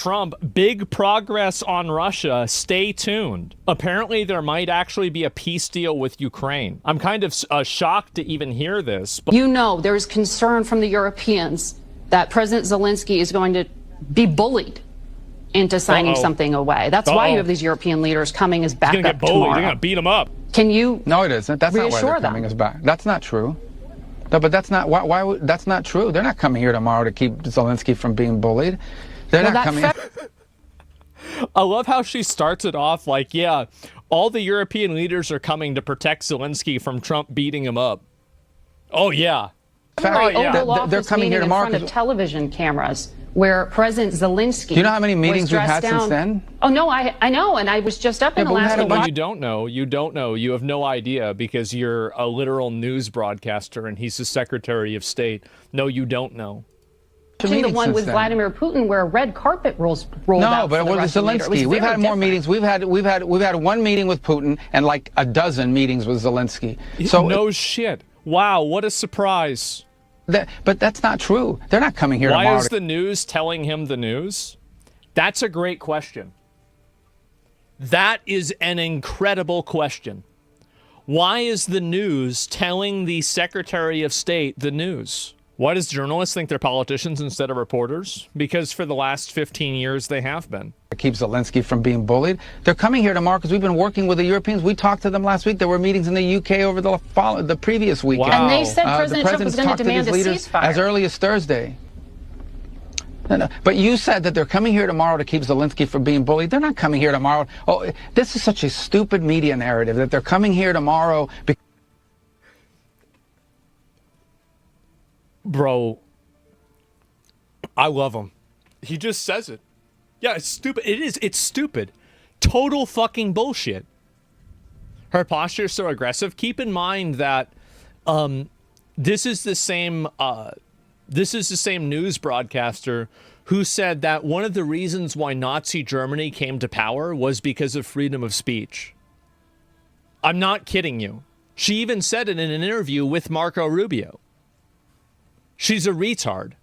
Trump, big progress on Russia. Stay tuned. Apparently, there might actually be a peace deal with Ukraine. I'm kind of shocked to even hear this. But you know, there's concern from the Europeans that President Zelensky is going to be bullied into signing something away. That's why you have these European leaders coming as backup tomorrow. They're going to beat him up. Can you No, it isn't. That's not why they're them? coming as back. That's not true. No, but that's not why that's not true. They're not coming here tomorrow to keep Zelensky from being bullied. They're not coming. I love how she starts it off like, yeah, all the European leaders are coming to protect Zelensky from Trump beating him up. Oh, yeah. They're coming here tomorrow in front of television cameras where President Zelensky. Do you know how many meetings we've had since then? Oh, no, I know. And I was just up in Alaska. No, you don't know. You don't know. You have no idea because you're a literal news broadcaster and he's the Secretary of State. No, you don't know. The one with Vladimir Putin where a red carpet rolled out. No, but it was Zelensky. We've had more meetings. We've had one meeting with Putin and like a dozen meetings with Zelensky. So no shit. Wow, what a surprise. But that's not true. They're not coming here tomorrow. Why is the news telling him the news? That's a great question. That is an incredible question. Why is the news telling the Secretary of State the news? Why does journalists think they're politicians instead of reporters? Because for the last 15 years, they have been. It keeps Zelensky from being bullied. They're coming here tomorrow because we've been working with the Europeans. We talked to them last week. There were meetings in the UK over the previous weekend. Wow. And they said President Trump was going to demand a ceasefire. As early as Thursday. No. But you said that they're coming here tomorrow to keep Zelensky from being bullied. They're not coming here tomorrow. Oh, this is such a stupid media narrative that they're coming here tomorrow because bro, I love him. He just says it. Yeah, it's stupid. It is. It's stupid. Total fucking bullshit. Her posture is so aggressive. Keep in mind that this is the same news broadcaster who said that one of the reasons why Nazi Germany came to power was because of freedom of speech. I'm not kidding you. She even said it in an interview with Marco Rubio. She's a retard.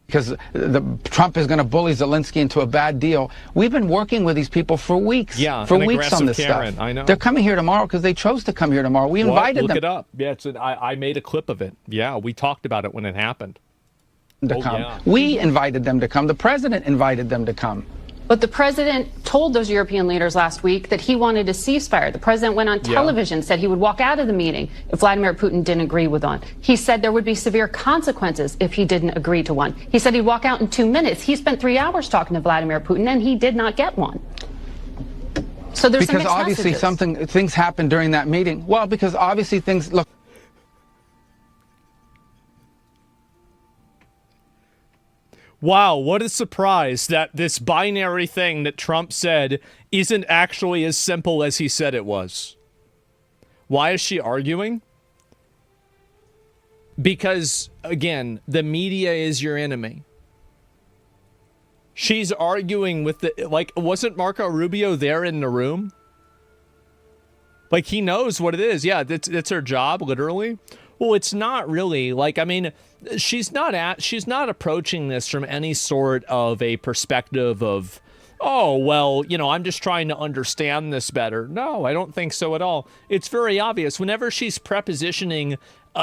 Because Trump is going to bully Zelensky into a bad deal. We've been working with these people for weeks. Yeah, for weeks on this Karen, stuff. I know. They're coming here tomorrow because they chose to come here tomorrow. We invited them. Look it up. Yeah, I made a clip of it. Yeah, we talked about it when it happened. To come. Yeah. We invited them to come. The president invited them to come. But the president told those European leaders last week that he wanted a ceasefire. The president went on television, said he would walk out of the meeting if Vladimir Putin didn't agree with one. He said there would be severe consequences if he didn't agree to one. He said he'd walk out in 2 minutes. He spent 3 hours talking to Vladimir Putin, and he did not get one. So there's because obviously things happened during that meeting. Well, because obviously things look. Wow, what a surprise that this binary thing that Trump said isn't actually as simple as he said it was. Why is she arguing? Because, again, the media is your enemy. She's arguing with wasn't Marco Rubio there in the room? Like, he knows what it is. Yeah, it's her job, literally. Well, it's not really. Like, I mean, she's not approaching this from any sort of a perspective of, oh, well, you know, I'm just trying to understand this better. No, I don't think so at all. It's very obvious. Whenever she's prepositioning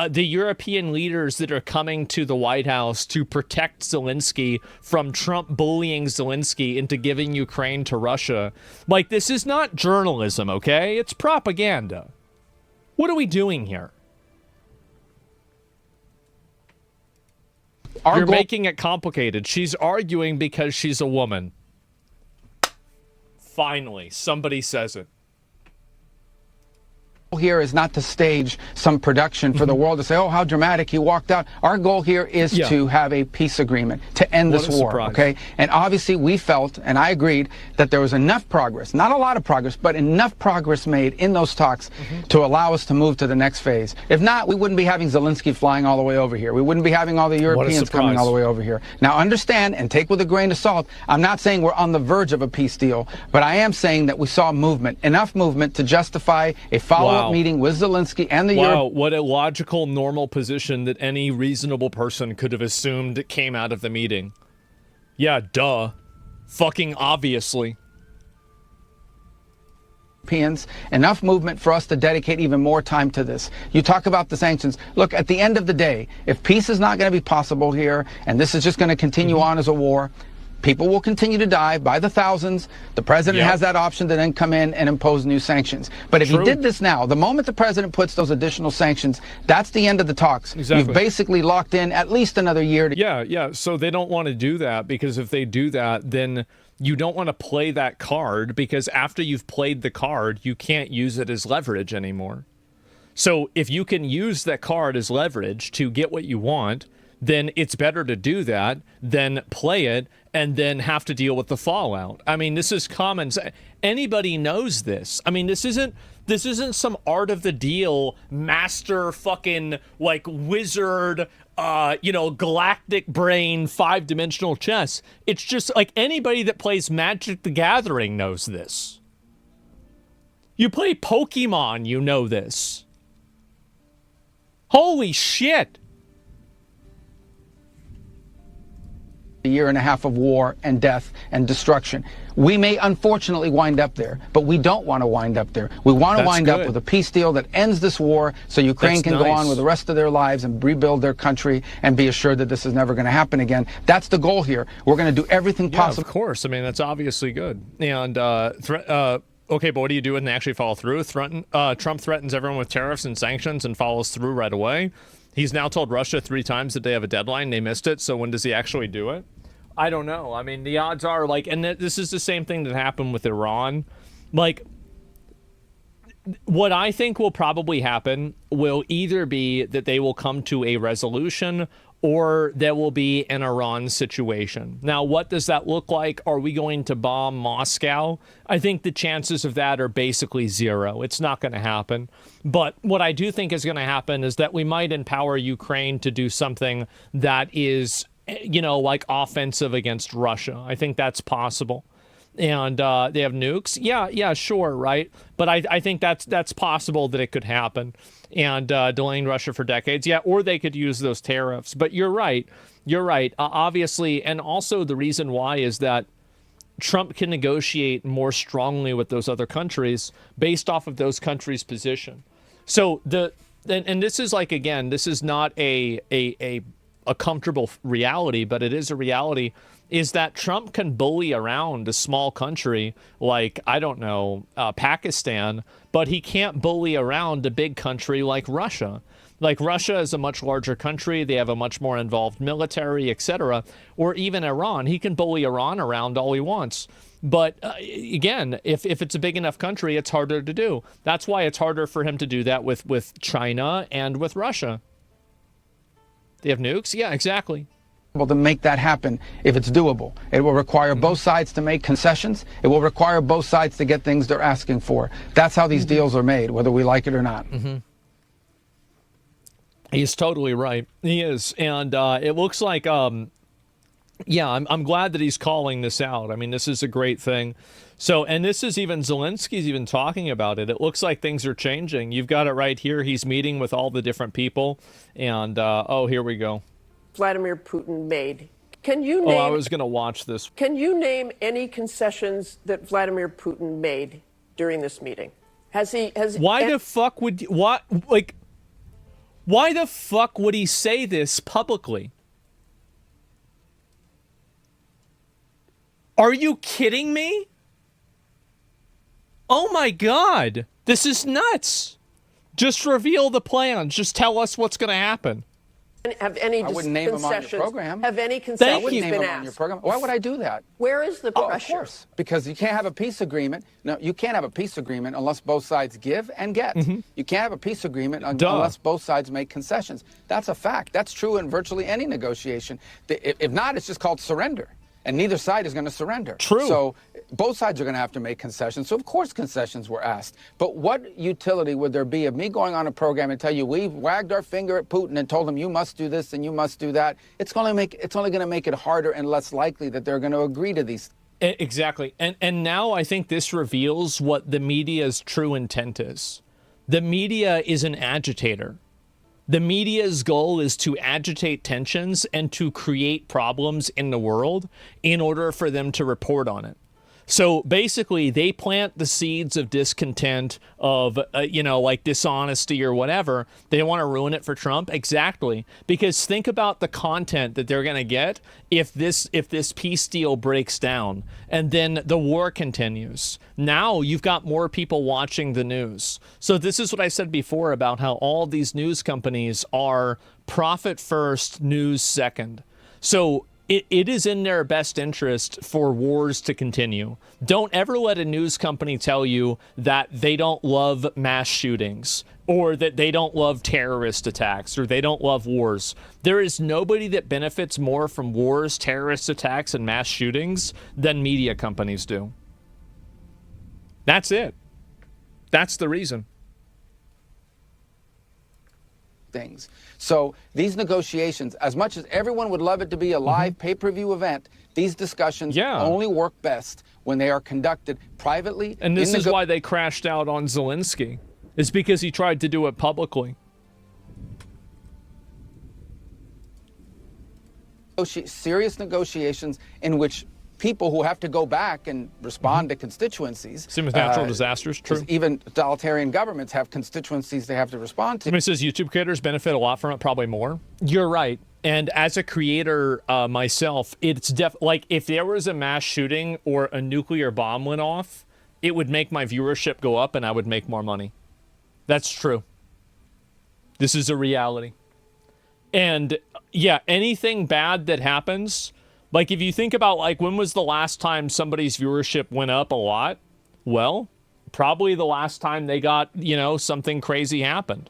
the European leaders that are coming to the White House to protect Zelensky from Trump bullying Zelensky into giving Ukraine to Russia, like, this is not journalism, okay? It's propaganda. What are we doing here? You're making it complicated. She's arguing because she's a woman. Finally, somebody says it. Here is not to stage some production for the world to say, oh, how dramatic, he walked out. Our goal here is to have a peace agreement, to end this war, okay? And obviously we felt, and I agreed, that there was enough progress, not a lot of progress, but enough progress made in those talks to allow us to move to the next phase. If not, we wouldn't be having Zelensky flying all the way over here. We wouldn't be having all the Europeans coming all the way over here. Now understand, and take with a grain of salt, I'm not saying we're on the verge of a peace deal, but I am saying that we saw movement, enough movement to justify a follow-up meeting with Zelensky and the Wow, what a logical, normal position that any reasonable person could have assumed came out of the meeting. Yeah, duh. Fucking obviously. Enough movement for us to dedicate even more time to this. You talk about the sanctions. Look, at the end of the day, if peace is not going to be possible here, and this is just going to continue on as a war, people will continue to die by the thousands. The president has that option to then come in and impose new sanctions. But if he did this now, the moment the president puts those additional sanctions, that's the end of the talks. You've basically locked in at least another year. Yeah. So they don't want to do that, because if they do that, then you don't want to play that card, because after you've played the card, you can't use it as leverage anymore. So if you can use that card as leverage to get what you want, then it's better to do that than play it and then have to deal with the fallout. I mean, this is common. Anybody knows this. I mean, this isn't some art of the deal, master fucking like wizard, galactic brain, 5-dimensional chess. It's just like anybody that plays Magic the Gathering knows this. You play Pokemon, you know this. Holy shit. A year and a half of war and death and destruction. We may unfortunately wind up there, but we don't want to wind up there. We want to wind up with a peace deal that ends this war so Ukraine can go on with the rest of their lives and rebuild their country and be assured that this is never going to happen again. That's the goal here. We're going to do everything possible. Of course. I mean, that's obviously good. And okay, but what do you do when they actually follow through? Trump threatens everyone with tariffs and sanctions and follows through right away. He's now told Russia 3 times that they have a deadline. They missed it. So when does he actually do it? I don't know. I mean, the odds are like, and this is the same thing that happened with Iran. Like, what I think will probably happen will either be that they will come to a resolution, or there will be an Iran situation. Now, what does that look like? Are we going to bomb Moscow? I think the chances of that are basically 0. It's not going to happen. But what I do think is going to happen is that we might empower Ukraine to do something that is, like offensive against Russia. I think that's possible. And they have nukes. Yeah, sure, right? But I think that's possible that it could happen. And delaying Russia for decades. Yeah, or they could use those tariffs. But you're right. Obviously, and also the reason why is that Trump can negotiate more strongly with those other countries based off of those countries' position. So and this is like, again, this is not a comfortable reality, but it is a reality, is that Trump can bully around a small country like, I don't know, Pakistan, but he can't bully around a big country like Russia. Like, Russia is a much larger country. They have a much more involved military, etc. Or even Iran. He can bully Iran around all he wants. But again, if it's a big enough country, it's harder to do. That's why it's harder for him to do that with China and with Russia. They have nukes? Yeah, exactly. To make that happen if it's doable. It will require both sides to make concessions. It will require both sides to get things they're asking for. That's how these deals are made, whether we like it or not. He's totally right. He is. And it looks like, I'm glad that he's calling this out. I mean, this is a great thing. So, and this is even, Zelensky's even talking about it. It looks like things are changing. You've got it right here. He's meeting with all the different people. And, here we go. Vladimir Putin made. Can you name... I was going to watch this. Can you name any concessions that Vladimir Putin made during this meeting? Why the fuck would he say this publicly? Are you kidding me? Oh my God. This is nuts. Just reveal the plans. Just tell us what's going to happen. Have any I wouldn't name them on your program. Have any concessions been asked? On your program. Why would I do that? Where is the pressure? Of course, because you can't have a peace agreement. No, you can't have a peace agreement unless both sides give and get. You can't have a peace agreement unless both sides make concessions. That's a fact. That's true in virtually any negotiation. If not, it's just called surrender. And neither side is going to surrender. True. So both sides are going to have to make concessions. So, of course, concessions were asked. But what utility would there be of me going on a program and tell you we wagged our finger at Putin and told him you must do this and you must do that? It's only going to make it harder and less likely that they're going to agree to these. Exactly. And now I think this reveals what the media's true intent is. The media is an agitator. The media's goal is to agitate tensions and to create problems in the world in order for them to report on it. So basically, they plant the seeds of discontent, of, like dishonesty or whatever. They want to ruin it for Trump. Exactly. Because think about the content that they're going to get if this peace deal breaks down and then the war continues. Now you've got more people watching the news. So this is what I said before about how all these news companies are profit first, news second. So it is in their best interest for wars to continue. Don't ever let a news company tell you that they don't love mass shootings or that they don't love terrorist attacks or they don't love wars. There is nobody that benefits more from wars, terrorist attacks, and mass shootings than media companies do. That's it. That's the reason. Things. So these negotiations, as much as everyone would love it to be a live pay-per-view event, these discussions only work best when they are conducted privately. And this is why they crashed out on Zelensky. It's because he tried to do it publicly. Serious negotiations in which people who have to go back and respond to constituencies. Same with natural disasters, true. Even totalitarian governments have constituencies they have to respond to. Somebody says YouTube creators benefit a lot from it, probably more. You're right. And as a creator myself, it's like if there was a mass shooting or a nuclear bomb went off, it would make my viewership go up and I would make more money. That's true. This is a reality. And yeah, anything bad that happens, like if you think about like when was the last time somebody's viewership went up a lot? Well, probably the last time they got, something crazy happened.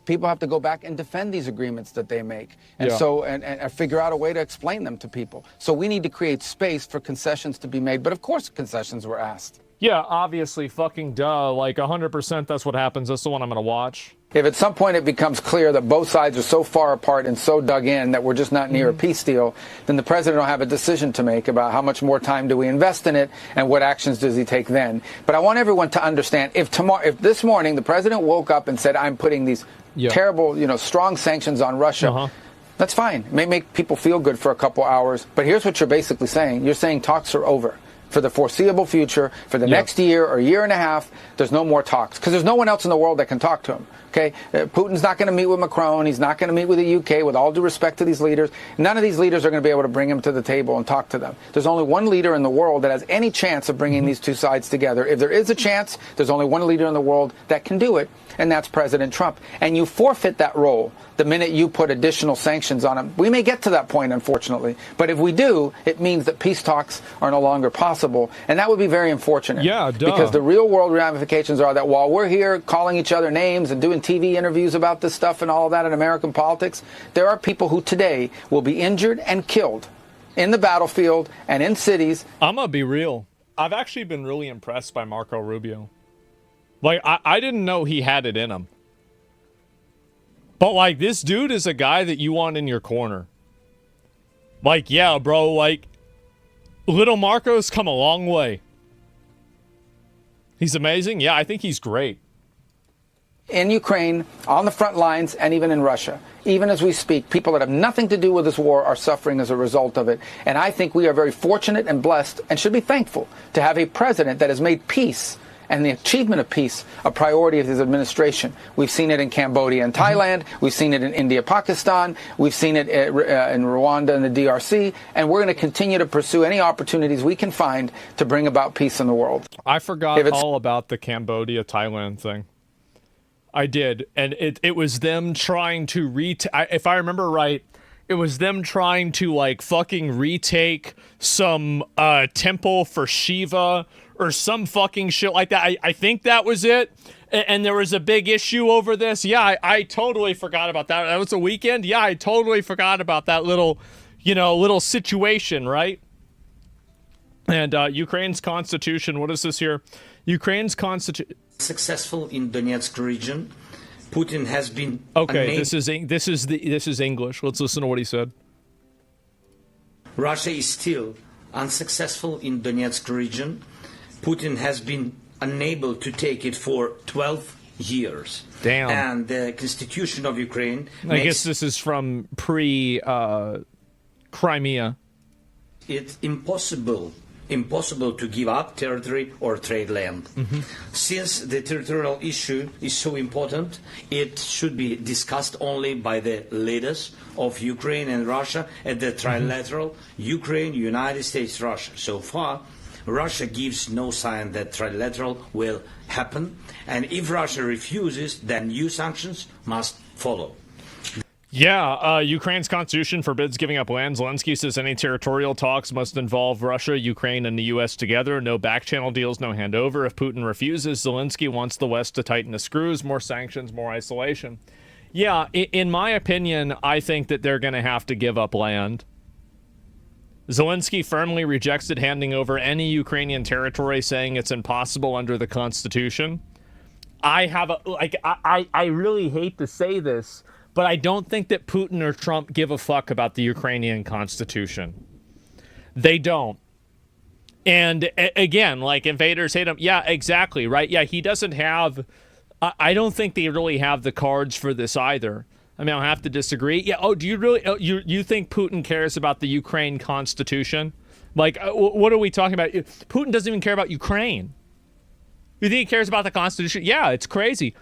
People have to go back and defend these agreements that they make. And so, and figure out a way to explain them to people. So we need to create space for concessions to be made. But of course, concessions were asked. Yeah, obviously, fucking duh. Like 100% that's what happens. That's the one I'm going to watch. If at some point it becomes clear that both sides are so far apart and so dug in that we're just not near a peace deal, then the president will have a decision to make about how much more time do we invest in it and what actions does he take then. But I want everyone to understand, if this morning the president woke up and said, I'm putting these terrible, strong sanctions on Russia, that's fine. It may make people feel good for a couple hours. But here's what you're basically saying. You're saying talks are over. For the foreseeable future, for the next year or year and a half, there's no more talks. Because there's no one else in the world that can talk to him. Okay? Putin's not going to meet with Macron. He's not going to meet with the UK, with all due respect to these leaders. None of these leaders are going to be able to bring him to the table and talk to them. There's only one leader in the world that has any chance of bringing these two sides together. If there is a chance, there's only one leader in the world that can do it, and that's President Trump. And you forfeit that role the minute you put additional sanctions on him. We may get to that point, unfortunately. But if we do, it means that peace talks are no longer possible. And that would be very unfortunate. Yeah, duh. Because the real world ramifications are that while we're here calling each other names and doing TV interviews about this stuff and all of that in American politics, there are people who today will be injured and killed in the battlefield and in cities. I'm going to be real. I've actually been really impressed by Marco Rubio. Like, I didn't know he had it in him. But, like, this dude is a guy that you want in your corner. Like, yeah, bro, like, little Marco's come a long way. He's amazing. Yeah, I think he's great. In Ukraine, on the front lines, and even in Russia. Even as we speak, people that have nothing to do with this war are suffering as a result of it. And I think we are very fortunate and blessed and should be thankful to have a president that has made peace and the achievement of peace a priority of his administration. We've seen it in Cambodia and Thailand. We've seen it in India, Pakistan. We've seen it in Rwanda and the DRC. And we're going to continue to pursue any opportunities we can find to bring about peace in the world. I forgot all about the Cambodia, Thailand thing. I did. And it was them trying to if I remember right, it was them trying to like fucking retake some temple for Shiva or some fucking shit like that. I think that was it. And there was a big issue over this. Yeah, I totally forgot about that. That was a weekend. Yeah, I totally forgot about that little situation, right? And Ukraine's constitution, what is this here? Ukraine's constitution. Successful in Donetsk region. Putin has been okay. This is English. Let's listen to what he said. Russia is still unsuccessful in Donetsk region. Putin has been unable to take it for 12 years. Damn. And the constitution of Ukraine I guess this is from pre-Crimea. It's impossible to give up territory or trade land. Since the territorial issue is so important, it should be discussed only by the leaders of Ukraine and Russia at the trilateral Ukraine, United States, Russia. So far, Russia gives no sign that trilateral will happen, and if Russia refuses, then new sanctions must follow. Yeah, Ukraine's constitution forbids giving up land. Zelensky says any territorial talks must involve Russia, Ukraine, and the U.S. together. No back-channel deals, no handover. If Putin refuses, Zelensky wants the West to tighten the screws. More sanctions, more isolation. Yeah, in my opinion, I think that they're going to have to give up land. Zelensky firmly rejected handing over any Ukrainian territory, saying it's impossible under the Constitution. I really hate to say this, but I don't think that Putin or Trump give a fuck about the Ukrainian Constitution. They don't. And again, like, invaders hate him. Yeah, exactly, right? Yeah, he doesn't have... I don't think they really have the cards for this either. I mean, I'll have to disagree. Yeah. Oh, do you really? Oh, you think Putin cares about the Ukraine Constitution? Like, what are we talking about? Putin doesn't even care about Ukraine. You think he cares about the Constitution? Yeah, it's crazy.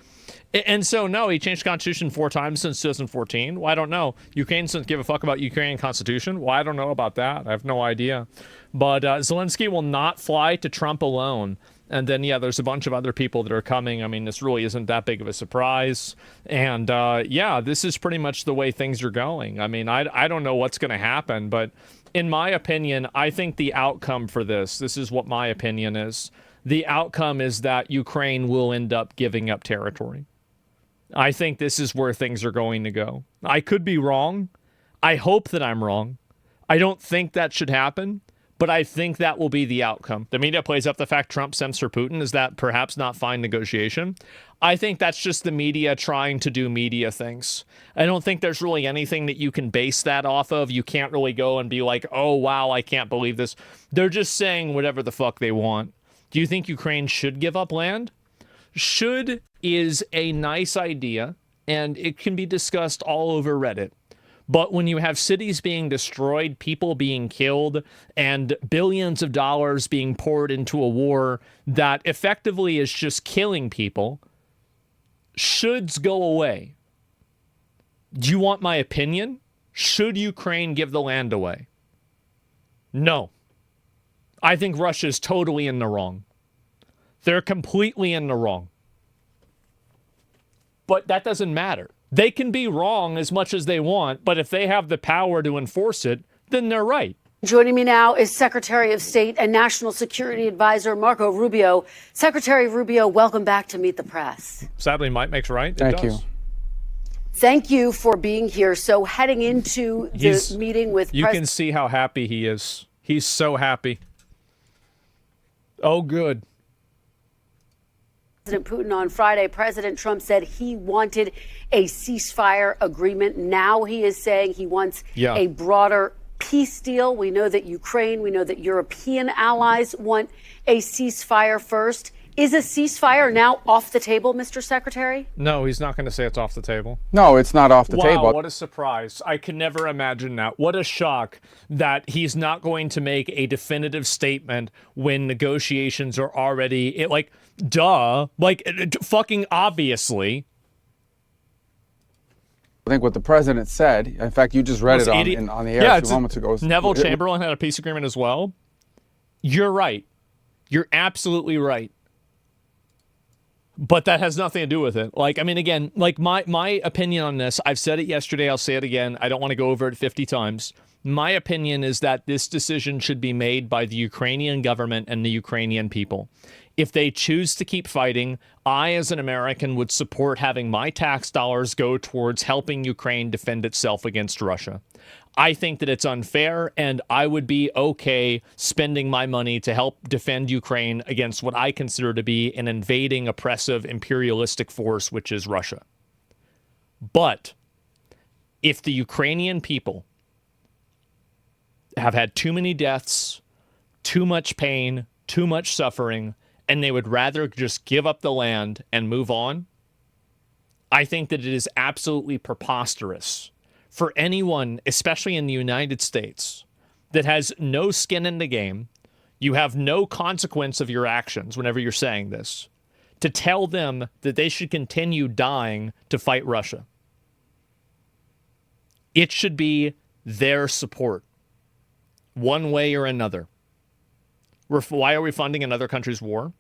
And so, no, he changed the Constitution 4 times since 2014. Well, I don't know. Ukraine doesn't give a fuck about Ukrainian Constitution. Well, I don't know about that. I have no idea. But Zelensky will not fly to Trump alone. And then, yeah, there's a bunch of other people that are coming. I mean, this really isn't that big of a surprise. And, yeah, this is pretty much the way things are going. I mean, I don't know what's going to happen. But in my opinion, I think the outcome for this is what my opinion is. The outcome is that Ukraine will end up giving up territory. I think this is where things are going to go. I could be wrong. I hope that I'm wrong. I don't think that should happen. But I think that will be the outcome. The media plays up the fact Trump sends for Putin. Is that perhaps not fine negotiation? I think that's just the media trying to do media things. I don't think there's really anything that you can base that off of. You can't really go and be like, oh, wow, I can't believe this. They're just saying whatever the fuck they want. Do you think Ukraine should give up land? Should is a nice idea, and it can be discussed all over Reddit. But when you have cities being destroyed, people being killed, and billions of dollars being poured into a war that effectively is just killing people, shoulds go away. Do you want my opinion? Should Ukraine give the land away? No. I think Russia's totally in the wrong. They're completely in the wrong. But that doesn't matter. They can be wrong as much as they want, but if they have the power to enforce it, then they're right. Joining me now is Secretary of State and National Security Advisor Marco Rubio. Secretary Rubio, welcome back to Meet the Press. Sadly, might makes right. Thank you. Thank you for being here. So heading into the meeting with You can see how happy he is. He's so happy. Oh, good. President Putin on Friday, President Trump said he wanted a ceasefire agreement. Now he is saying he wants a broader peace deal. We know that Ukraine, we know that European allies want a ceasefire first. Is a ceasefire now off the table, Mr. Secretary? No, he's not going to say it's off the table. No, it's not off the table. Wow, what a surprise. I can never imagine that. What a shock that he's not going to make a definitive statement when negotiations are already, duh, fucking obviously. I think what the president said, in fact, you just read it on the air a few moments ago. Neville Chamberlain had a peace agreement as well. You're right. You're absolutely right. But that has nothing to do with it. Again, my opinion on this, I've said it yesterday, I'll say it again. I don't want to go over it 50 times. My opinion is that this decision should be made by the Ukrainian government and the Ukrainian people. If they choose to keep fighting, I, as an American, would support having my tax dollars go towards helping Ukraine defend itself against Russia. I think that it's unfair, and I would be okay spending my money to help defend Ukraine against what I consider to be an invading, oppressive, imperialistic force, which is Russia. But if the Ukrainian people have had too many deaths, too much pain, too much suffering, and they would rather just give up the land and move on, I think that it is absolutely preposterous for anyone, especially in the United States, that has no skin in the game, you have no consequence of your actions whenever you're saying this, to tell them that they should continue dying to fight Russia. It should be their support, one way or another. Why are we funding another country's war?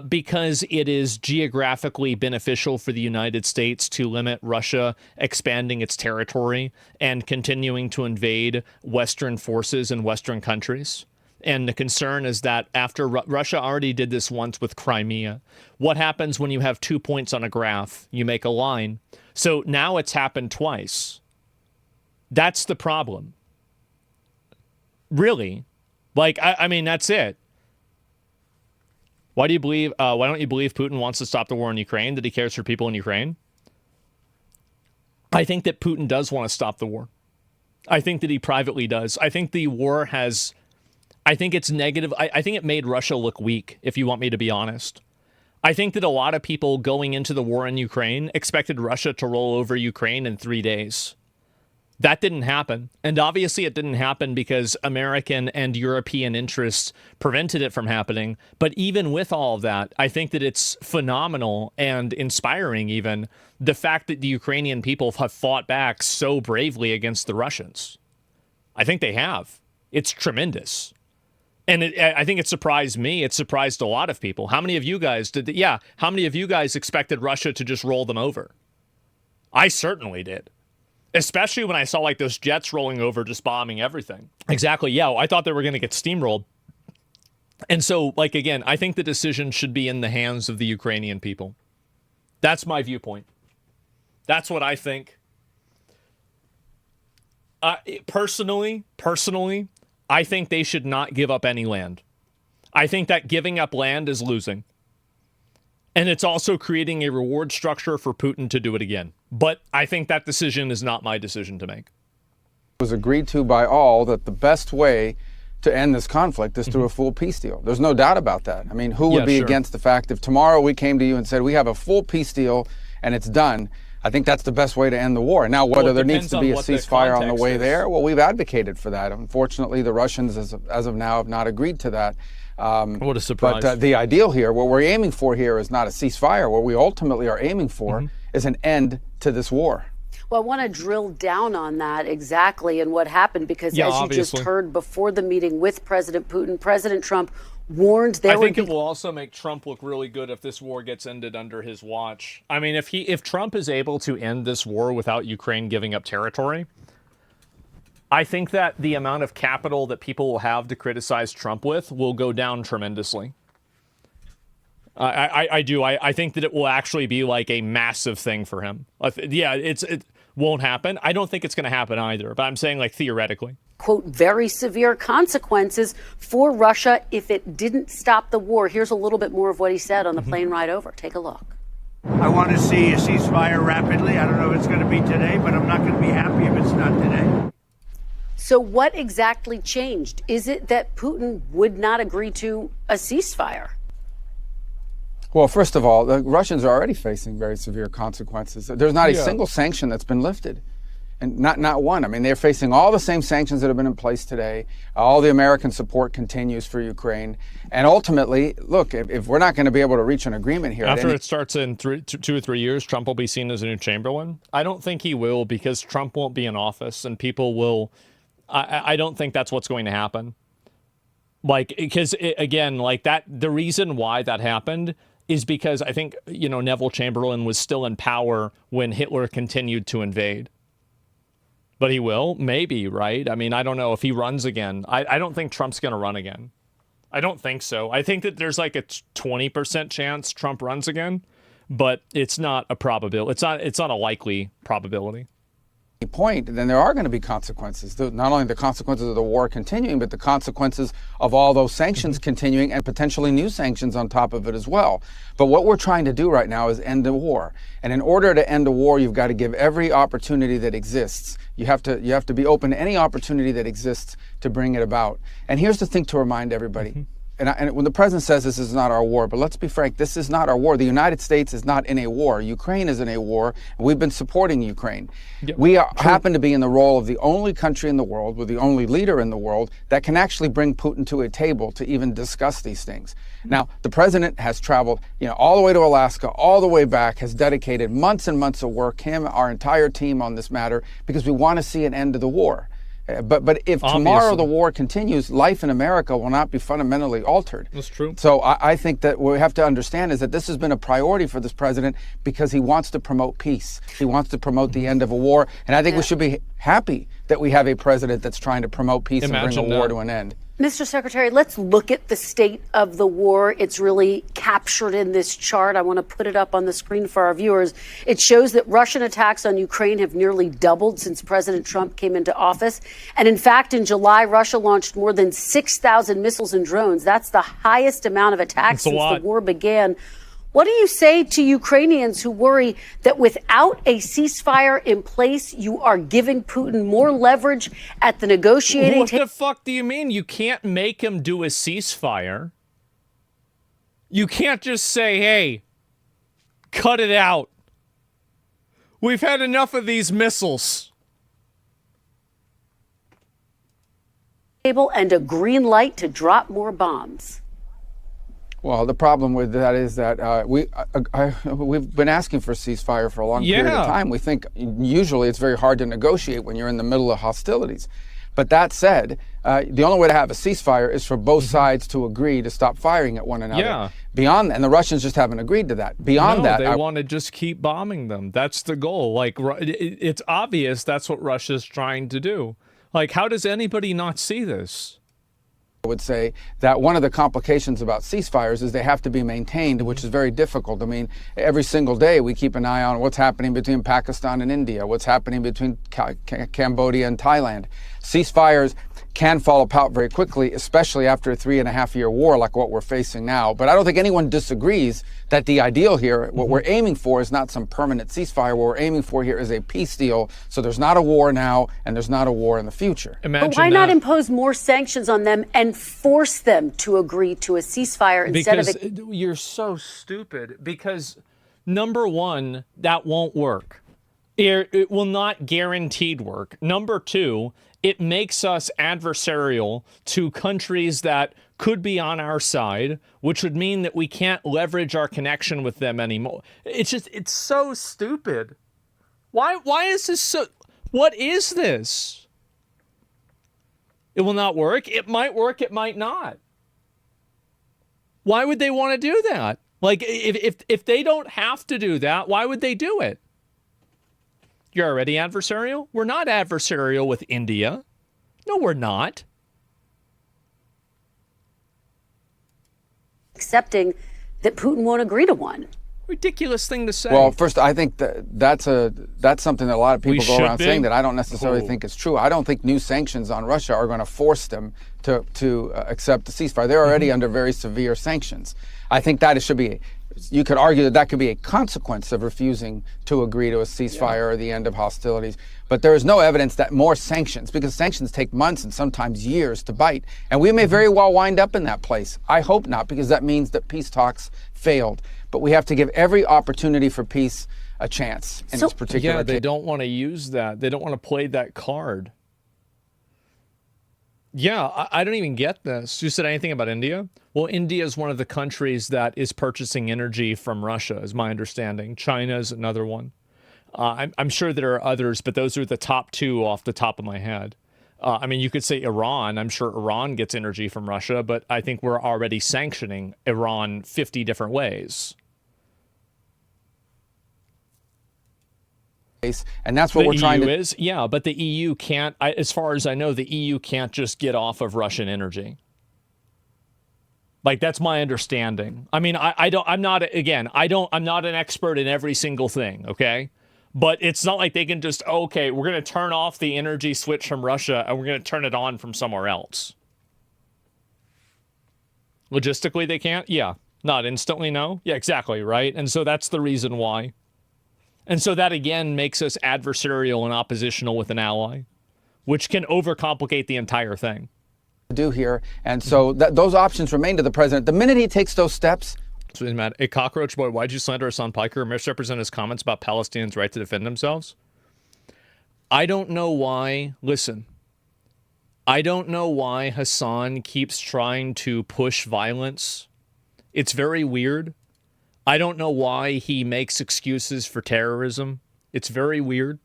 Because it is geographically beneficial for the United States to limit Russia expanding its territory and continuing to invade Western forces in Western countries. And the concern is that after Russia already did this once with Crimea, what happens when you have 2 points on a graph? You make a line. So now it's happened twice. That's the problem. Really? Like, I mean, that's it. Why don't you believe Putin wants to stop the war in Ukraine, that he cares for people in Ukraine? I think that Putin does want to stop the war. I think that he privately does. I think the war has... I think it's negative. I think it made Russia look weak, if you want me to be honest. I think that a lot of people going into the war in Ukraine expected Russia to roll over Ukraine in 3 days. That didn't happen. And obviously it didn't happen because American and European interests prevented it from happening. But even with all of that, I think that it's phenomenal and inspiring even the fact that the Ukrainian people have fought back so bravely against the Russians. I think they have. It's tremendous. And I think it surprised me. It surprised a lot of people. How many of you guys did that? Yeah. How many of you guys expected Russia to just roll them over? I certainly did. Especially when I saw like those jets rolling over, just bombing everything. Exactly. Yeah. I thought they were going to get steamrolled. And so, like, again, I think the decision should be in the hands of the Ukrainian people. That's my viewpoint. That's what I think. Personally, I think they should not give up any land. I think that giving up land is losing. And it's also creating a reward structure for Putin to do it again. But I think that decision is not my decision to make. It was agreed to by all that the best way to end this conflict is through a full peace deal. There's no doubt about that. I mean, who would be against the fact if tomorrow we came to you and said we have a full peace deal and it's done? I think that's the best way to end the war. Now, whether there needs to be a ceasefire on the way there, well, we've advocated for that. Unfortunately, the Russians, as of now, have not agreed to that. What a surprise. But the ideal here, what we're aiming for here is not a ceasefire. What we ultimately are aiming for is an end to this war. Well, I want to drill down on that exactly and what happened, because as you just heard before the meeting with President Putin, President Trump warned there would be... I think it will also make Trump look really good if this war gets ended under his watch. I mean, if Trump is able to end this war without Ukraine giving up territory, I think that the amount of capital that people will have to criticize Trump with will go down tremendously. I do. I think that it will actually be like a massive thing for him. Yeah, it won't happen. I don't think it's going to happen either, but I'm saying like theoretically. Quote, very severe consequences for Russia if it didn't stop the war. Here's a little bit more of what he said on the plane ride over. Take a look. I want to see a ceasefire rapidly. I don't know if it's going to be today, but I'm not going to be happy if it's not today. So what exactly changed? Is it that Putin would not agree to a ceasefire? Well, first of all, the Russians are already facing very severe consequences. There's not a single sanction that's been lifted. And not one. I mean, they're facing all the same sanctions that have been in place today. All the American support continues for Ukraine. And ultimately, look, if we're not going to be able to reach an agreement here... After it starts in 2 or 3 years, Trump will be seen as a new Chamberlain? I don't think he will, because Trump won't be in office and people will... I don't think that's what's going to happen. Like, because, again, like that, the reason why that happened is because I think, you know, Neville Chamberlain was still in power when Hitler continued to invade. But he will, maybe, right? I mean, I don't know if he runs again. I don't think Trump's going to run again. I don't think so. I think that there's like a 20% chance Trump runs again, but it's not a probability. It's not a likely probability. Point, then there are going to be consequences. Not only the consequences of the war continuing, but the consequences of all those sanctions continuing and potentially new sanctions on top of it as well. But what we're trying to do right now is end the war. And in order to end a war, you've got to give every opportunity that exists. You have to be open to any opportunity that exists to bring it about. And here's the thing to remind everybody. and when the president says this is not our war, but let's be frank, this is not our war. The United States is not in a war. Ukraine is in a war, and we've been supporting Ukraine. Yeah, we happen to be in the role of the only country in the world, with the only leader in the world, that can actually bring Putin to a table to even discuss these things. Now, the president has traveled, all the way to Alaska, all the way back, has dedicated months and months of work, him, our entire team, on this matter, because we want to see an end to the war. But if tomorrow the war continues, life in America will not be fundamentally altered. That's true. So I think that what we have to understand is that this has been a priority for this president because he wants to promote peace. He wants to promote the end of a war. And I think we should be happy that we have a president that's trying to promote peace and bring a war to an end. Mr. Secretary, let's look at the state of the war. It's really captured in this chart. I want to put it up on the screen for our viewers. It shows that Russian attacks on Ukraine have nearly doubled since President Trump came into office. And in fact, in July, Russia launched more than 6,000 missiles and drones. That's the highest amount of attacks since the war began. What do you say to Ukrainians who worry that without a ceasefire in place, you are giving Putin more leverage at the negotiating table? What the fuck do you mean? You can't make him do a ceasefire. You can't just say, hey, cut it out. We've had enough of these missiles. And a green light to drop more bombs. Well, the problem with that is that we've been asking for a ceasefire for a long period of time. We think usually it's very hard to negotiate when you're in the middle of hostilities. But that said, the only way to have a ceasefire is for both sides to agree to stop firing at one another. Yeah. Beyond that, and the Russians just haven't agreed to that. Beyond that, they want to just keep bombing them. That's the goal. Like, it's obvious that's what Russia's trying to do. Like, how does anybody not see this? I would say that one of the complications about ceasefires is they have to be maintained, which is very difficult. I mean, every single day we keep an eye on what's happening between Pakistan and India, what's happening between Cambodia and Thailand. Ceasefires can fall apart very quickly, especially after a 3.5-year war like what we're facing now. But I don't think anyone disagrees that the ideal here, what we're aiming for, is not some permanent ceasefire. What we're aiming for here is a peace deal, so there's not a war now and there's not a war in the future. But why not impose more sanctions on them and force them to agree to a ceasefire instead of... Because you're so stupid. Because, number one, that won't work. It will not guaranteed work. Number two, it makes us adversarial to countries that could be on our side, which would mean that we can't leverage our connection with them anymore. It's so stupid. Why is this so... What is this? It will not work. It might work. It might not. Why would they want to do that? Like, if they don't have to do that, why would they do it? You're already adversarial? We're not adversarial with India. No, we're not. Accepting that Putin won't agree to one. Ridiculous thing to say. Well, first, I think that's something that a lot of people go around saying that I don't necessarily think is true. I don't think new sanctions on Russia are going to force them to accept the ceasefire. They're already under very severe sanctions. I think that it should be... You could argue that could be a consequence of refusing to agree to a ceasefire or the end of hostilities. But there is no evidence that more sanctions, because sanctions take months and sometimes years to bite. And we may very well wind up in that place. I hope not, because that means that peace talks failed. But we have to give every opportunity for peace a chance in this particular case. They don't want to use that. They don't want to play that card. Yeah, I don't even get this. You said anything about India? Well, India is one of the countries that is purchasing energy from Russia, is my understanding. China is another one. I'm sure there are others, but those are the top two off the top of my head. I mean, you could say Iran. I'm sure Iran gets energy from Russia, but I think we're already sanctioning Iran 50 different ways. And that's what we're trying to... is, yeah, but the EU can't, as far as I know, the EU can't just get off of Russian energy. Like, that's my understanding. I mean, I'm not an expert in every single thing, okay? But it's not like they can just, okay, we're going to turn off the energy switch from Russia and we're going to turn it on from somewhere else. Logistically, they can't? Yeah. Not instantly, no? Yeah, exactly, right? And so that's the reason why. And so that, again, makes us adversarial and oppositional with an ally, which can overcomplicate the entire thing. do here. And so those options remain to the president. The minute he takes those steps. So, Matt, a cockroach boy, why'd you slander Hassan Piker or misrepresent his comments about Palestinians' right to defend themselves? I don't know why. Listen, I don't know why Hassan keeps trying to push violence. It's very weird. I don't know why he makes excuses for terrorism. It's very weird.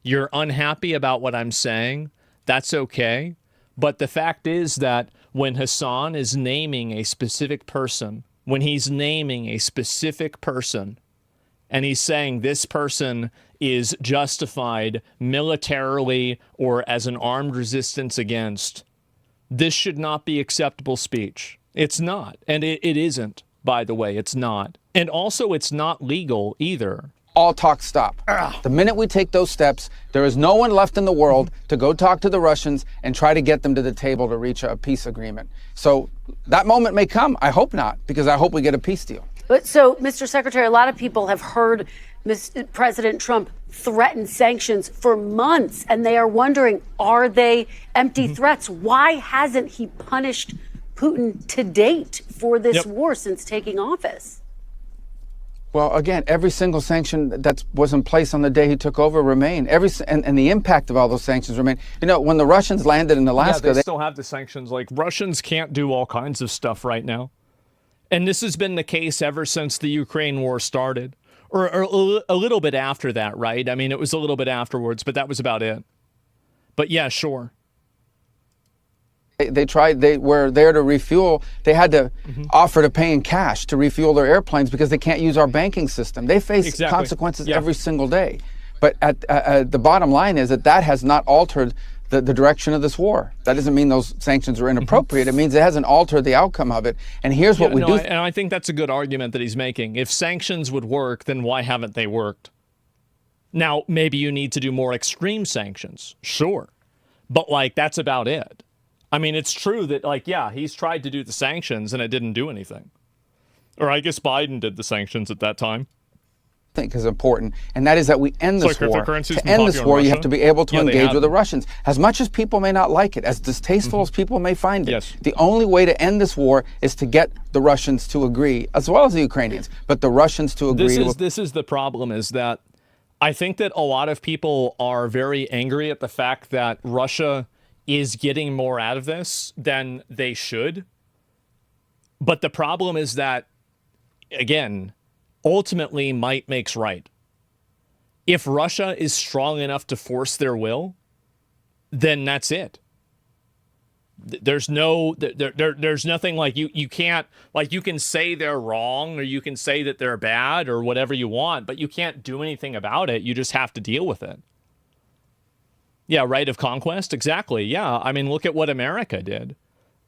You're unhappy about what I'm saying. That's okay. But the fact is that when Hassan is naming a specific person, when he's naming a specific person, and he's saying this person is justified militarily or as an armed resistance against, this should not be acceptable speech. It's not. And it isn't, by the way. It's not. And also, it's not legal either. All talk stop. The minute we take those steps, there is no one left in the world to go talk to the Russians and try to get them to the table to reach a peace agreement. So that moment may come. I hope not, because I hope we get a peace deal. But so, Mr. Secretary, a lot of people have heard President Trump threaten sanctions for months, and they are wondering, are they empty threats? Why hasn't he punished Putin to date for this war since taking office? Well, again, every single sanction that was in place on the day he took over remained. And the impact of all those sanctions remain. You know, when the Russians landed in Alaska, they still have the sanctions. Like, Russians can't do all kinds of stuff right now. And this has been the case ever since the Ukraine war started. Or a little bit after that, right? I mean, it was a little bit afterwards, but that was about it. But yeah, sure. They were there to refuel. They had to offer to pay in cash to refuel their airplanes because they can't use our banking system. They face consequences every single day. But the bottom line is that has not altered the direction of this war. That doesn't mean those sanctions are inappropriate. It means it hasn't altered the outcome of it. And here's what we do. And I think that's a good argument that he's making. If sanctions would work, then why haven't they worked? Now, maybe you need to do more extreme sanctions. Sure. But, like, that's about it. I mean, it's true that, like, yeah, he's tried to do the sanctions and it didn't do anything. Or I guess Biden did the sanctions at that time. I think is important, and that is that we end this war. To end this war, you have to be able to engage with the Russians. As much as people may not like it, as distasteful as people may find it, the only way to end this war is to get the Russians to agree, as well as the Ukrainians, but the Russians to agree. This is the problem, is that I think that a lot of people are very angry at the fact that Russia is getting more out of this than they should. But the problem is that, again, ultimately might makes right. If Russia is strong enough to force their will, then that's it. There's nothing like you can't, like, you can say they're wrong or you can say that they're bad or whatever you want, but you can't do anything about it. You just have to deal with it. Yeah, right of conquest. Exactly. Yeah. I mean, look at what America did.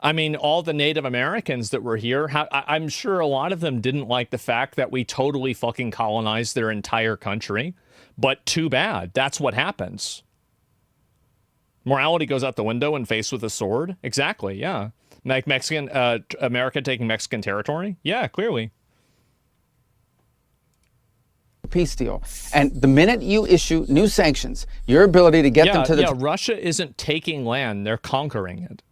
I mean, all the Native Americans that were here, I'm sure a lot of them didn't like the fact that we totally fucking colonized their entire country. But too bad. That's what happens. Morality goes out the window and faced with a sword. Exactly. Yeah. Like America taking Mexican territory. Yeah, clearly. Peace deal. And the minute you issue new sanctions, your ability to get them to the... Russia isn't taking land. They're conquering it.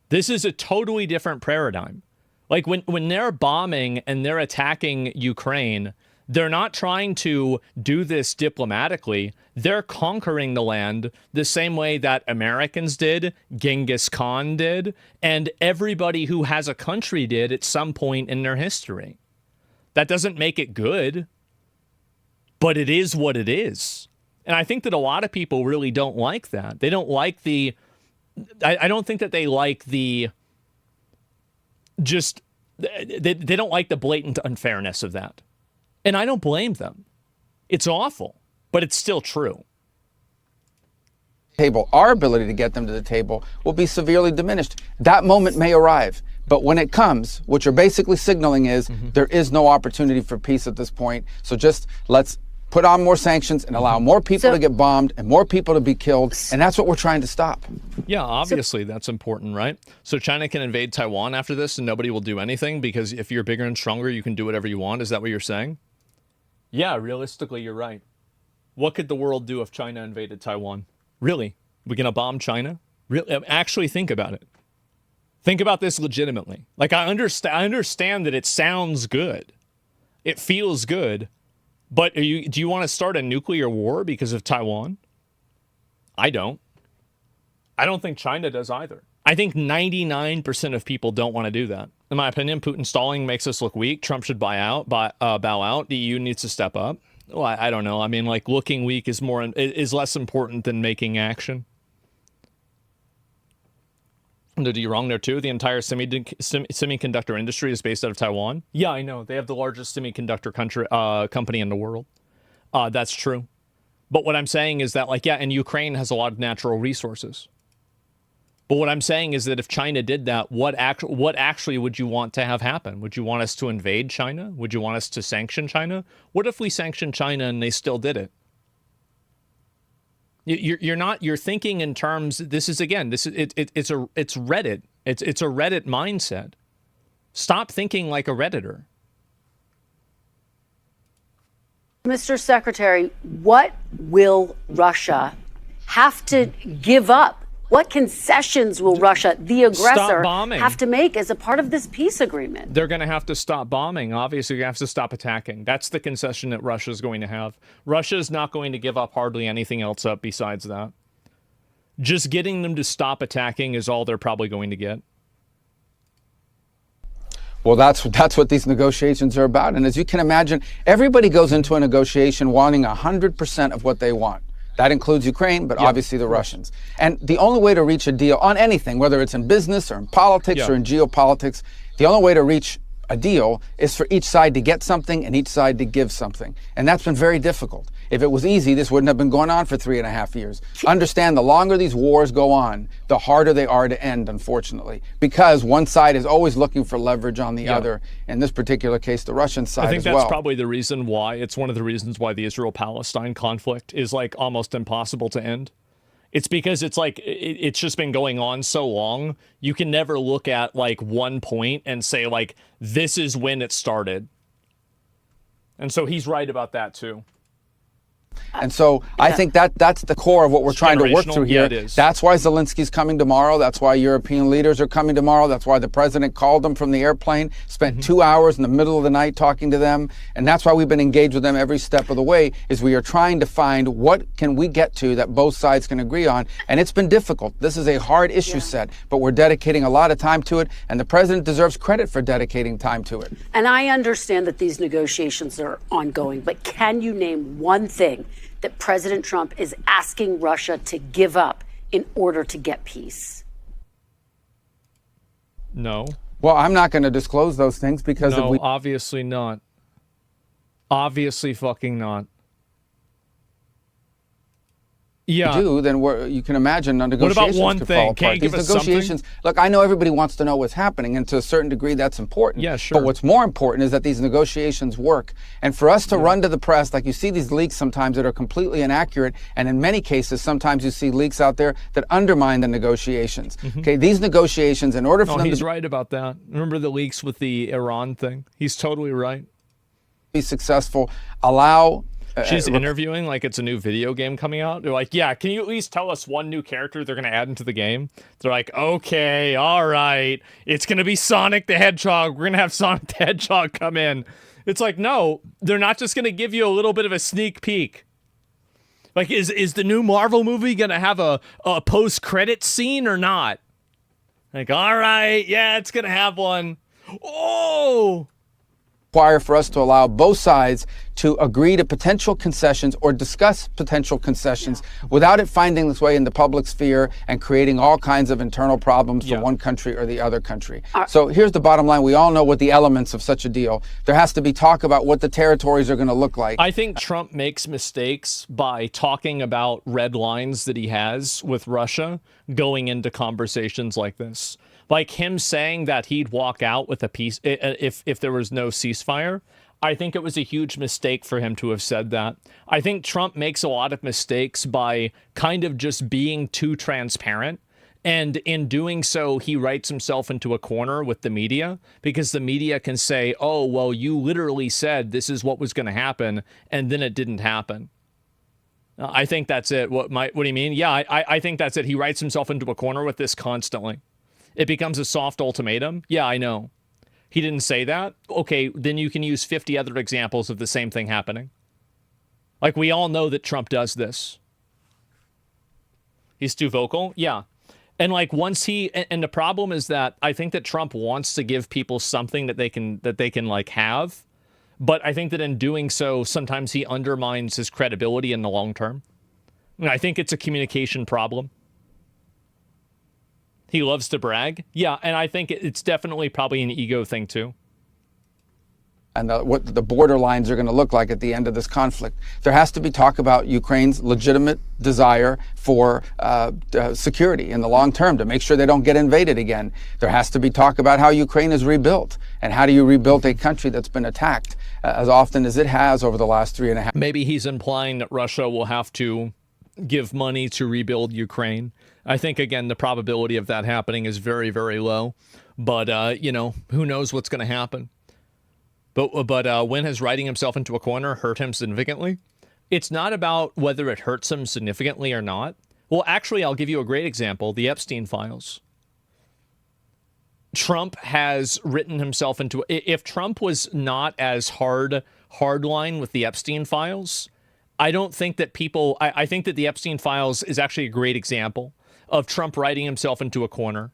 This is a totally different paradigm. Like, when they're bombing and they're attacking Ukraine, they're not trying to do this diplomatically. They're conquering the land the same way that Americans did, Genghis Khan did, and everybody who has a country did at some point in their history. That doesn't make it good, but it is what it is. And I think that a lot of people really don't like that. They don't like I don't think that they like they don't like the blatant unfairness of that. And I don't blame them. It's awful, but it's still true. Our ability to get them to the table will be severely diminished. That moment may arrive, but when it comes, what you're basically signaling is there is no opportunity for peace at this point. So just let's put on more sanctions and allow more people to get bombed and more people to be killed. And that's what we're trying to stop. Yeah, obviously that's important, right? So China can invade Taiwan after this and nobody will do anything because if you're bigger and stronger, you can do whatever you want. Is that what you're saying? Yeah, realistically, you're right. What could the world do if China invaded Taiwan? Really? We gonna bomb China? Really, actually think about it. Think about this legitimately. Like, I understand that it sounds good. It feels good. But do you want to start a nuclear war because of Taiwan? I don't. I don't think China does either. I think 99% of people don't want to do that. In my opinion, Putin stalling makes us look weak. Trump should bow out. The EU needs to step up. Well, I don't know. I mean, like, looking weak is less important than making action. Did you wrong there too? The entire semiconductor industry is based out of Taiwan. Yeah, I know. They have the largest semiconductor company in the world. That's true. But what I'm saying is that, like, yeah, and Ukraine has a lot of natural resources. But what I'm saying is that if China did that, what actually would you want to have happen? Would you want us to invade China? Would you want us to sanction China? What if we sanctioned China and they still did it? You're thinking in terms. It's Reddit. It's a Reddit mindset. Stop thinking like a Redditor. Mr. Secretary, what will Russia have to give up? What concessions will Russia, the aggressor, have to make as a part of this peace agreement? They're going to have to stop bombing. Obviously, you have to stop attacking. That's the concession that Russia is going to have. Russia is not going to give up hardly anything else up besides that. Just getting them to stop attacking is all they're probably going to get. Well, that's what these negotiations are about. And as you can imagine, everybody goes into a negotiation wanting 100% of what they want. That includes Ukraine, but obviously the Russians. And the only way to reach a deal on anything, whether it's in business or in politics or in geopolitics, the only way to reach a deal is for each side to get something and each side to give something. And that's been very difficult. If it was easy, this wouldn't have been going on for 3.5 years. Understand, the longer these wars go on, the harder they are to end, unfortunately, because one side is always looking for leverage on the other. In this particular case, the Russian side as well. I think that's probably the reason why, it's one of the reasons why the Israel-Palestine conflict is like almost impossible to end. It's because it's like, it's just been going on so long, you can never look at like one point and say like, this is when it started. And so he's right about that too. And so I think that's the core of what we're trying to work through here. Yeah, it is. That's why Zelensky's coming tomorrow. That's why European leaders are coming tomorrow. That's why the president called them from the airplane, spent 2 hours in the middle of the night talking to them. And that's why we've been engaged with them every step of the way, is we are trying to find what can we get to that both sides can agree on. And it's been difficult. This is a hard issue set, but we're dedicating a lot of time to it. And the president deserves credit for dedicating time to it. And I understand that these negotiations are ongoing, but can you name one thing that President Trump is asking Russia to give up in order to get peace? No. Well, I'm not going to disclose those things because obviously not. Obviously fucking not. Yeah. Then you can imagine negogations. What about one could thing? Fall apart. Can't you give us negotiations. Something? Look, I know everybody wants to know what's happening, and to a certain degree, that's important. Yeah, sure. But what's more important is that these negotiations work. And for us to run to the press, like you see these leaks sometimes that are completely inaccurate, and in many cases, sometimes you see leaks out there that undermine the negotiations. Okay, these negotiations, in order for them he's to right about that. Remember the leaks with the Iran thing? He's totally right. Be successful, allow. She's interviewing like it's a new video game coming out. They're like, yeah, can you at least tell us one new character they're going to add into the game? They're like, okay, all right. It's going to be Sonic the Hedgehog. We're going to have Sonic the Hedgehog come in. It's like, no, they're not just going to give you a little bit of a sneak peek. Like, is the new Marvel movie going to have a post-credit scene or not? Like, all right, yeah, it's going to have one. Oh! Require for us to allow both sides to agree to potential concessions or discuss potential concessions without it finding its way in the public sphere and creating all kinds of internal problems for one country or the other country. So here's the bottom line. We all know what the elements of such a deal. There has to be talk about what the territories are going to look like. I think Trump makes mistakes by talking about red lines that he has with Russia going into conversations like this. Like him saying that he'd walk out with a peace if there was no ceasefire. I think it was a huge mistake for him to have said that. I think Trump makes a lot of mistakes by kind of just being too transparent. And in doing so, he writes himself into a corner with the media because the media can say, oh, well, you literally said this is what was going to happen, and then it didn't happen. I think that's it. What do you mean? Yeah, I think that's it. He writes himself into a corner with this constantly. It becomes a soft ultimatum. Yeah, I know. He didn't say that. Okay, then you can use 50 other examples of the same thing happening. Like, we all know that Trump does this. He's too vocal. Yeah. And like once and the problem is that I think that Trump wants to give people something that they can like have. But I think that in doing so, sometimes he undermines his credibility in the long term. And I think it's a communication problem. He loves to brag. Yeah, and I think it's definitely probably an ego thing too. And what the border lines are going to look like at the end of this conflict. There has to be talk about Ukraine's legitimate desire for security in the long term to make sure they don't get invaded again. There has to be talk about how Ukraine is rebuilt and how do you rebuild a country that's been attacked as often as it has over the last 3.5. Maybe he's implying that Russia will have to give money to rebuild Ukraine. I think, again, the probability of that happening is very, very low. But, who knows what's going to happen. But when has writing himself into a corner hurt him significantly? It's not about whether it hurts him significantly or not. Well, actually, I'll give you a great example. The Epstein files. Trump has written himself into... If Trump was not as hardline with the Epstein files, I don't think that people... I think that the Epstein files is actually a great example of Trump writing himself into a corner.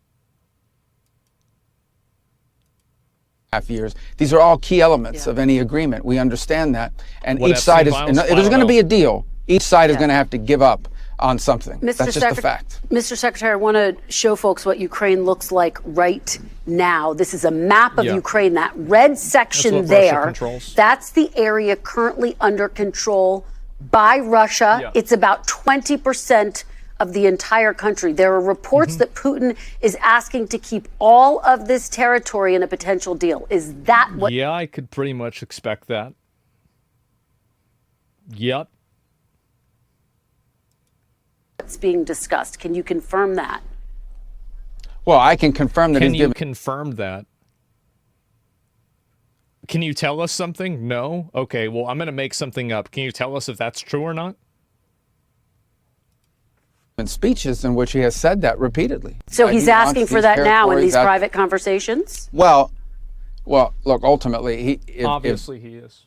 Years. These are all key elements of any agreement. We understand that. And each side is... There's going to be a deal. Each side is going to have to give up on something. That's just a fact. Mr. Secretary, I want to show folks what Ukraine looks like right now. This is a map of Ukraine. That red section there, that's the area currently under control by Russia. Yeah. It's about 20% of the entire country. There are reports that Putin is asking to keep all of this territory in a potential deal. Is that what... Yeah, I could pretty much expect that. Yep. It's being discussed. Can you confirm that? Well, I can confirm that. Can you confirm that? Can you tell us something? No? Okay, well, I'm going to make something up. Can you tell us if that's true or not? Speeches in which he has said that repeatedly. So he's asking for that now in these private conversations? Well, look, ultimately, Obviously he is.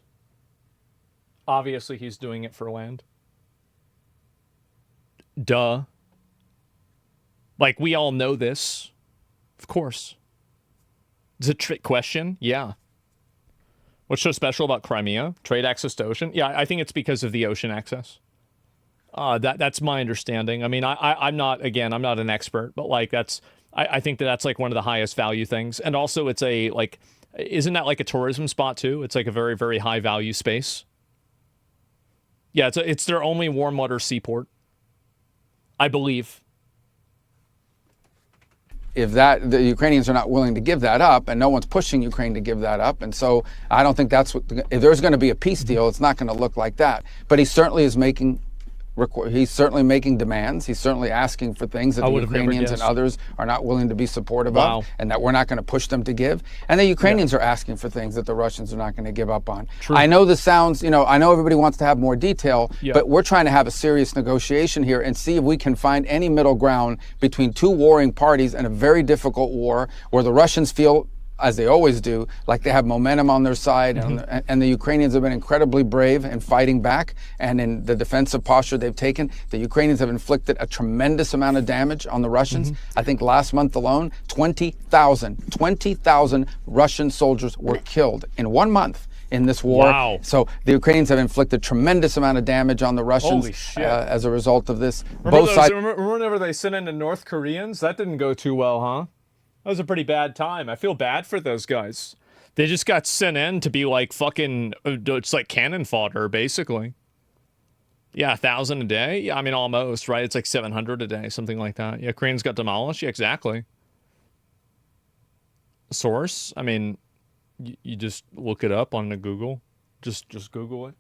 Obviously he's doing it for land. Duh. Like, we all know this. Of course. It's a trick question. Yeah. What's so special about Crimea? Trade access to ocean? Yeah, I think it's because of the ocean access. That's my understanding. I mean, I'm not an expert, but like I think that's like one of the highest value things. And also it's isn't that like a tourism spot too? It's like a very, very high value space. Yeah, it's their only warm water seaport, I believe. If the Ukrainians are not willing to give that up, and no one's pushing Ukraine to give that up, and so I don't think that's what. If there's going to be a peace deal, it's not going to look like that. But he certainly is making. He's certainly making demands. He's certainly asking for things that the Ukrainians and others are not willing to be supportive of, and that we're not going to push them to give. And the Ukrainians are asking for things that the Russians are not going to give up on. True. I know this sounds, I know everybody wants to have more detail, but we're trying to have a serious negotiation here and see if we can find any middle ground between two warring parties in a very difficult war where the Russians feel, as they always do, like they have momentum on their side, and the Ukrainians have been incredibly brave in fighting back and in the defensive posture they've taken. The Ukrainians have inflicted a tremendous amount of damage on the Russians. I think last month alone, 20,000 Russian soldiers were killed in 1 month in this war. Wow. So the Ukrainians have inflicted tremendous amount of damage on the Russians as a result of this. Remember whenever they sent in the North Koreans? That didn't go too well, huh? That was a pretty bad time. I feel bad for those guys. They just got sent in to be like fucking, it's like cannon fodder, basically. Yeah, 1,000 a day? Yeah, I mean, almost, right? It's like 700 a day, something like that. Yeah, Koreans got demolished? Yeah, exactly. Source? I mean, you just look it up on the Google. Just Google it.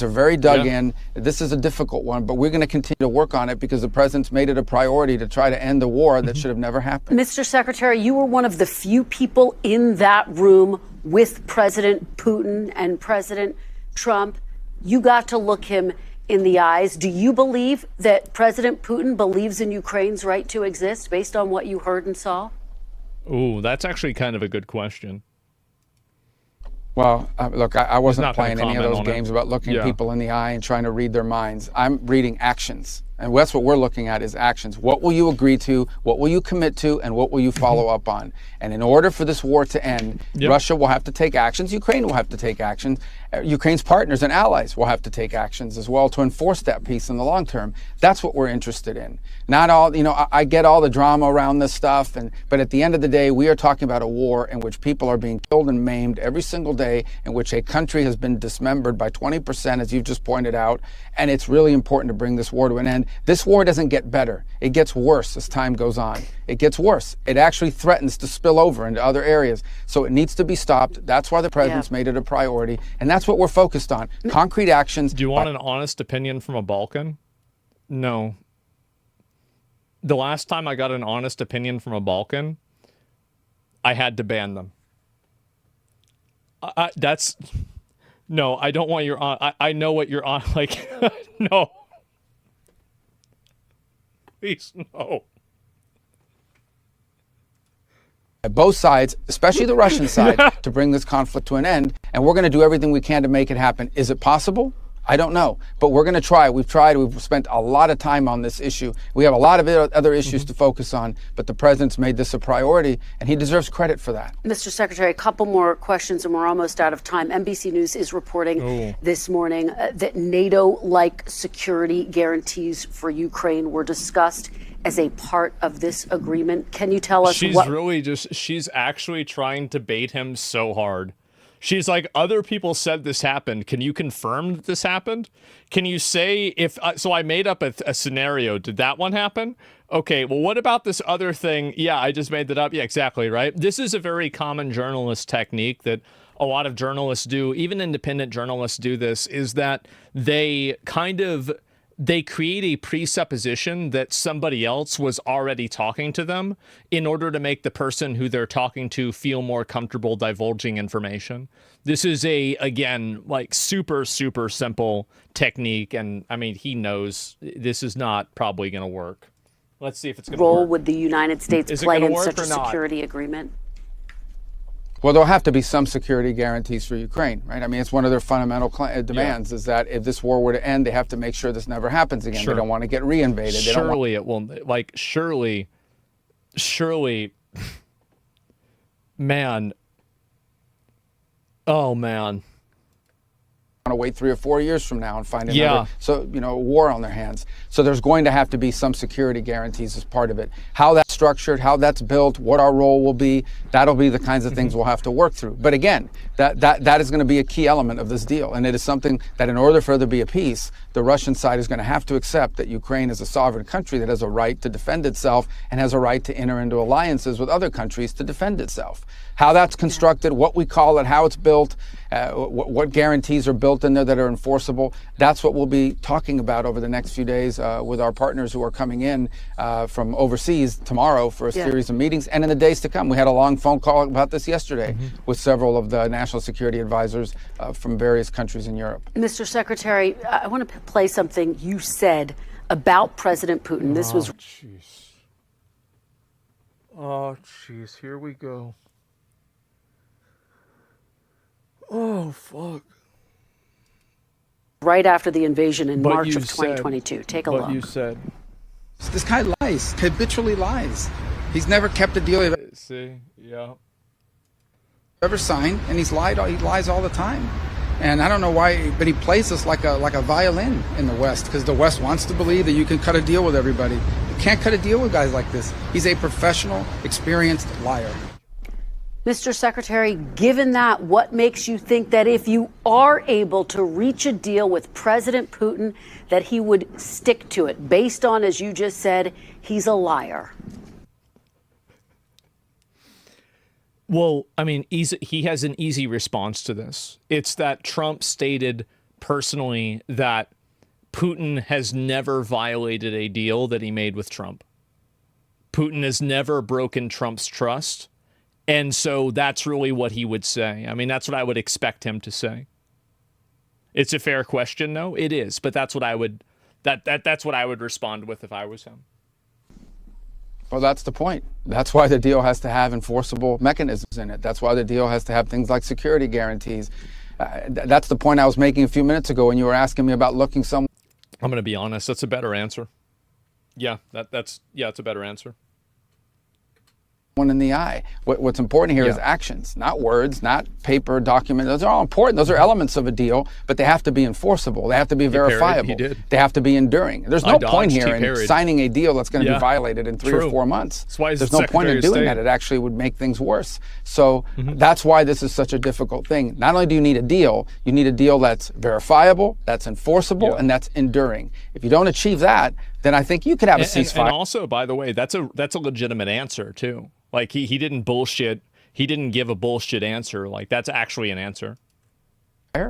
Are very dug in. This is a difficult one, but we're going to continue to work on it because the president's made it a priority to try to end the war that should have never happened. Mr. Secretary, you were one of the few people in that room with President Putin and President Trump. You got to look him in the eyes. Do you believe that President Putin believes in Ukraine's right to exist based on what you heard and saw? Ooh, that's actually kind of a good question. Well, look, I wasn't playing any of those on games about looking people in the eye and trying to read their minds. I'm reading actions. And that's what we're looking at is actions. What will you agree to? What will you commit to? And what will you follow up on? And in order for this war to end, Russia will have to take actions. Ukraine will have to take actions. Ukraine's partners and allies will have to take actions as well to enforce that peace in the long term. That's what we're interested in. Not all, I get all the drama around this stuff, but at the end of the day, we are talking about a war in which people are being killed and maimed every single day, in which a country has been dismembered by 20%, as you've just pointed out. And it's really important to bring this war to an end. This war doesn't get better. It gets worse as time goes on. It gets worse. It actually threatens to spill over into other areas. So it needs to be stopped. That's why the president's made it a priority. And that's what we're focused on. Concrete actions. Do you want an honest opinion from a Balkan? No. The last time I got an honest opinion from a Balkan, I had to ban them. No, I don't want your I know what you're on. Like, no. Please, no. Both sides, especially the Russian side, to bring this conflict to an end. And we're going to do everything we can to make it happen. Is it possible? I don't know. But we're going to try. We've tried. We've spent a lot of time on this issue. We have a lot of other issues to focus on. But the president's made this a priority, and he deserves credit for that. Mr. Secretary, a couple more questions, and we're almost out of time. NBC News is reporting this morning that NATO-like security guarantees for Ukraine were discussed as a part of this agreement. Can you tell us she's actually trying to bait him so hard. She's like, other people said this happened. Can you confirm that this happened? Can you say if, so I made up a scenario. Did that one happen? Okay, well, what about this other thing? Yeah, I just made that up. Yeah, exactly, right? This is a very common journalist technique that a lot of journalists do. Even independent journalists do this, is that they create a presupposition that somebody else was already talking to them in order to make the person who they're talking to feel more comfortable divulging information. This is again, super, super simple technique. And I mean, he knows this is not probably going to work. Let's see if it's going to work. Role would the United States play in such a security agreement? Well, there'll have to be some security guarantees for Ukraine, right? I mean, it's one of their fundamental demands is that if this war were to end, they have to make sure this never happens again. Sure. They don't want to get reinvaded. Surely it will. Surely, man. Oh, man. Want to wait 3 or 4 years from now and find another war on their hands. So there's going to have to be some security guarantees as part of it. How that's structured, how that's built, what our role will be, that'll be the kinds of things we'll have to work through. But again, that is going to be a key element of this deal. And it is something that in order for there to be a peace, the Russian side is going to have to accept that Ukraine is a sovereign country that has a right to defend itself and has a right to enter into alliances with other countries to defend itself. How that's constructed, what we call it, how it's built, what guarantees are built in there that are enforceable, that's what we'll be talking about over the next few days with our partners who are coming in from overseas tomorrow for a series of meetings and in the days to come. We had a long phone call about this yesterday with several of the national security advisors from various countries in Europe. Mr. Secretary, I want to play something you said about President Putin. This was... Oh, jeez. Here we go. Oh, fuck. Right after the invasion in March of 2022. Take a look. What you said. This guy lies, habitually lies. He's never kept a deal. See, yeah. Ever signed, and he lies all the time. And I don't know why, but he plays this like a violin in the West, because the West wants to believe that you can cut a deal with everybody. You can't cut a deal with guys like this. He's a professional, experienced liar. Mr. Secretary, given that, what makes you think that if you are able to reach a deal with President Putin, that he would stick to it, based on, as you just said, he's a liar? Well, I mean, he has an easy response to this. It's that Trump stated personally that Putin has never violated a deal that he made with Trump. Putin has never broken Trump's trust. And so that's really what he would say. I mean, that's what I would expect him to say. It's a fair question, no? It is, but that's what I would that's what I would respond with if I was him. Well, that's the point. That's why the deal has to have enforceable mechanisms in it. That's why the deal has to have things like security guarantees. That's the point I was making a few minutes ago when you were asking me about looking some. I'm going to be honest. That's a better answer. Yeah, it's a better answer. One in the eye. What's important here is actions, not words, not paper, document. Those are all important. Those are elements of a deal, but they have to be enforceable. They have to be verifiable. They have to be enduring. There's no point here in signing a deal that's going to be violated in 3 or 4 months. That's why there's no point in doing that. It actually would make things worse. So that's why this is such a difficult thing. Not only do you need a deal, you need a deal that's verifiable, that's enforceable, and that's enduring. If you don't achieve that, then I think you could have a ceasefire. And also, by the way, that's a legitimate answer too. Like he didn't bullshit. He didn't give a bullshit answer. Like that's actually an answer.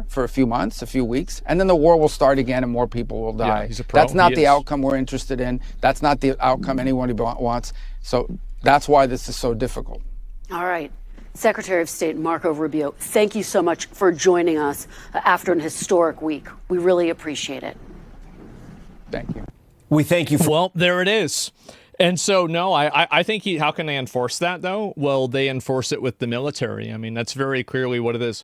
For a few months, a few weeks, and then the war will start again and more people will die. Yeah, he's a pro. That's not the outcome we're interested in. That's not the outcome anyone wants. So that's why this is so difficult. All right. Secretary of State Marco Rubio, thank you so much for joining us after an historic week. We really appreciate it. Thank you. We thank you for. Well, there it is. And so, no, I think how can they enforce that, though? Well, they enforce it with the military. I mean, that's very clearly what it is.